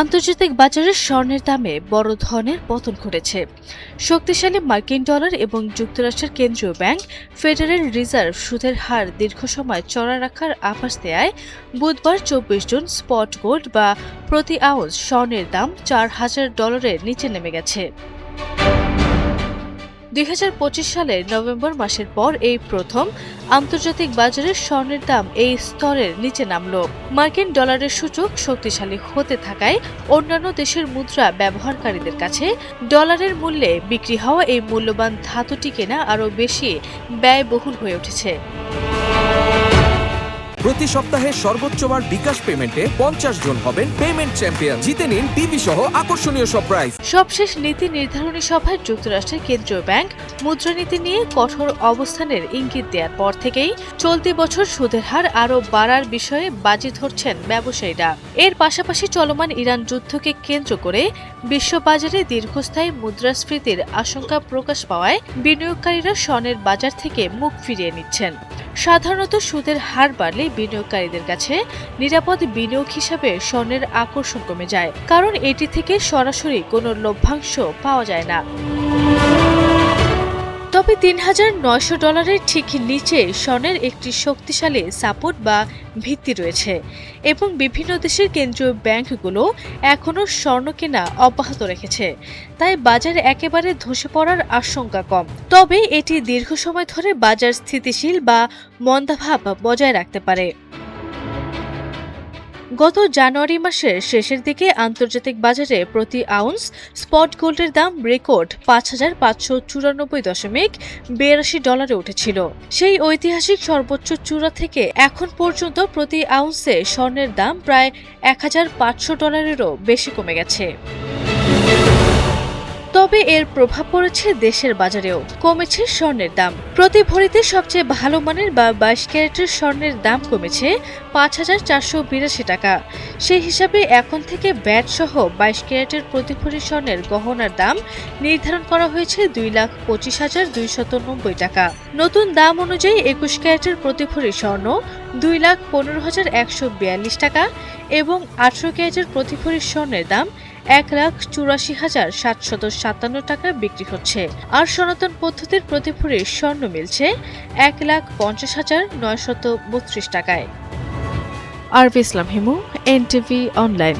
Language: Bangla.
আন্তর্জাতিক বাজারে স্বর্ণের দামে বড় ধরনের পতন ঘটেছে। শক্তিশালী মার্কিন ডলার এবং যুক্তরাষ্ট্রের কেন্দ্রীয় ব্যাংক ফেডারেল রিজার্ভ সুদের হার দীর্ঘ সময় চড়া রাখার আভাস দেয় বুধবার 24 জুন স্পট গোল্ড বা প্রতি আউন্স স্বর্ণের দাম $4,000 নিচে নেমে গেছে। 2025 সালের নভেম্বর মাসের পর এই প্রথম আন্তর্জাতিক বাজারে স্বর্ণের দাম এই স্তরের নিচে নামল। মার্কিন ডলারের সূচক শক্তিশালী হতে থাকায় অন্যান্য দেশের মুদ্রা ব্যবহারকারীদের কাছে ডলারের মূল্যে বিক্রি হওয়া এই মূল্যবান ধাতুটি কেনা আরও বেশি ব্যয়বহুল হয়ে উঠেছে। প্রতি সপ্তাহে সর্বোচ্চ বার বিকাশ পেমেন্টে 50 জন হবেন পেমেন্ট চ্যাম্পিয়ন। জিতে নিন টিভি সহ আকর্ষণীয় সব প্রাইজ। সবশেষ নীতি নির্ধারণী সভায় যুক্তরাষ্ট্রের কেন্দ্রীয় ব্যাংক মুদ্রানীতি নিয়ে কঠোর অবস্থানের ইঙ্গিত দেওয়ার পর থেকেই চলতি বছর সুদের হার আরও বাড়ার বিষয়ে বাজি ধরছেন ব্যবসায়ীরা। এর পাশাপাশি চলমান ইরান যুদ্ধকে কেন্দ্র করে বিশ্ববাজারে দীর্ঘস্থায়ী মুদ্রাস্ফীতির আশঙ্কা প্রকাশ পাওয়ায় বিনিয়োগকারীরা স্বর্ণের বাজার থেকে মুখ ফিরিয়ে নিচ্ছেন। সাধারণত সুদের হার বাড়লে বিনিয়োগকারীদের কাছে নিরাপদ বিনিয়োগ হিসাবে স্বর্ণের আকর্ষণ কমে যায়, কারণ এটি থেকে সরাসরি কোনো লভ্যাংশ পাওয়া যায় না। তবে $3,900 ঠিক নিচে স্বর্ণের একটি শক্তিশালী সাপোর্ট বা ভিত্তি রয়েছে এবং বিভিন্ন দেশের কেন্দ্রীয় ব্যাংকগুলো এখনও স্বর্ণ কেনা অব্যাহত রেখেছে, তাই বাজার একেবারে ধসে পড়ার আশঙ্কা কম। তবে এটি দীর্ঘ সময় ধরে বাজার স্থিতিশীল বা মন্দাভাব বজায় রাখতে পারে। গত জানুয়ারি মাসের শেষের দিকে আন্তর্জাতিক বাজারে প্রতি আউন্স স্পট গোল্ডের দাম রেকর্ড $5,594.82 উঠেছিল। সেই ঐতিহাসিক সর্বোচ্চ চূড়া থেকে এখন পর্যন্ত প্রতি আউন্সে স্বর্ণের দাম প্রায় $1,500-এরও বেশি কমে গেছে। তবে এর প্রভাব পড়েছে দেশের বাজারেও। কমেছে স্বর্ণের দাম। প্রতি ভরিতে সবচেয়ে ভালো মানের বা 22 ক্যারেটের স্বর্ণের দাম কমেছে $5,482 টাকা। সেই হিসাবে এখন থেকে ব্যাট সহ 22 ক্যারেটের প্রতি ভরি স্বর্ণের গহনার দাম নির্ধারণ করা হয়েছে $2,25,290 টাকা। নতুন দাম অনুযায়ী 21 ক্যারেটের প্রতি ভরি স্বর্ণ $2,15,142 টাকা এবং 18 ক্যারেটের প্রতি ভরি স্বর্ণের দাম $1,84,757 টাকা বিক্রি হচ্ছে। আর সনাতন পদ্ধতির প্রতি ভরি স্বর্ণ মিলছে $1,50,932 টাকায়। আরবি ইসলাম হিমু, NTV অনলাইন।